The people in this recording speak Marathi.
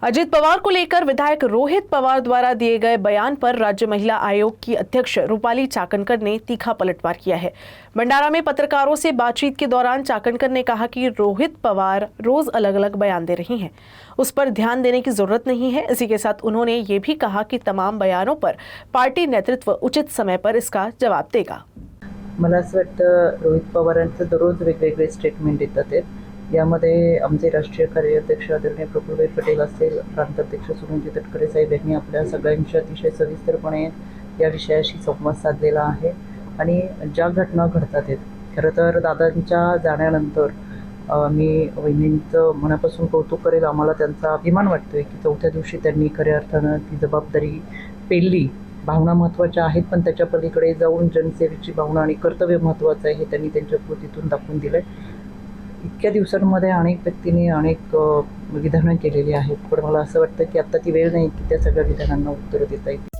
अजित पवार को लेकर विधायक रोहित पवार द्वारा दिए गए बयान पर राज्य महिला आयोग की अध्यक्ष रूपाली चाकणकर ने तीखा पलटवार किया है। भंडारा में पत्रकारों से बातचीत के दौरान चाकणकर ने कहा कि रोहित पवार रोज अलग अलग बयान दे रही हैं, उस पर ध्यान देने की जरूरत नहीं है। इसी के साथ उन्होंने ये भी कहा कि तमाम बयानों पर पार्टी नेतृत्व उचित समय पर इसका जवाब देगा। मला असं वाटतं रोहित पवारांचं दररोज वेगवेगळे स्टेटमेंट येतात आहेत। यामध्ये आमचे राष्ट्रीय कार्याध्यक्ष आदरणीय प्रफुल्लभाई पटेल असतील, प्रांताध्यक्ष सुनील तटकरे साहेब यांनी आपल्या सगळ्यांशी अतिशय सविस्तरपणे या विषयाशी संवाद साधलेला आहे आणि ज्या घटना घडतात आहेत, खरं तर दादांच्या जाण्यानंतर मी वहिनींचं मनापासून कौतुक करेल। आम्हाला त्यांचा अभिमान वाटतोय की चौथ्या दिवशी त्यांनी खऱ्या अर्थानं ती जबाबदारी पेलली। भावना महत्त्वाच्या आहेत, पण त्याच्या पलीकडे जाऊन जनसेवेची भावना आणि कर्तव्य महत्त्वाचं आहे हे त्यांनी त्यांच्या कृतीतून दाखवून दिलं आहे। इतक्या दिवसांमध्ये अनेक व्यक्तींनी अनेक विधानं केलेली आहेत, पण मला असं वाटतं की आत्ता ती वेळ नाही की त्या सगळ्या विधानांना उत्तरं देता येतील।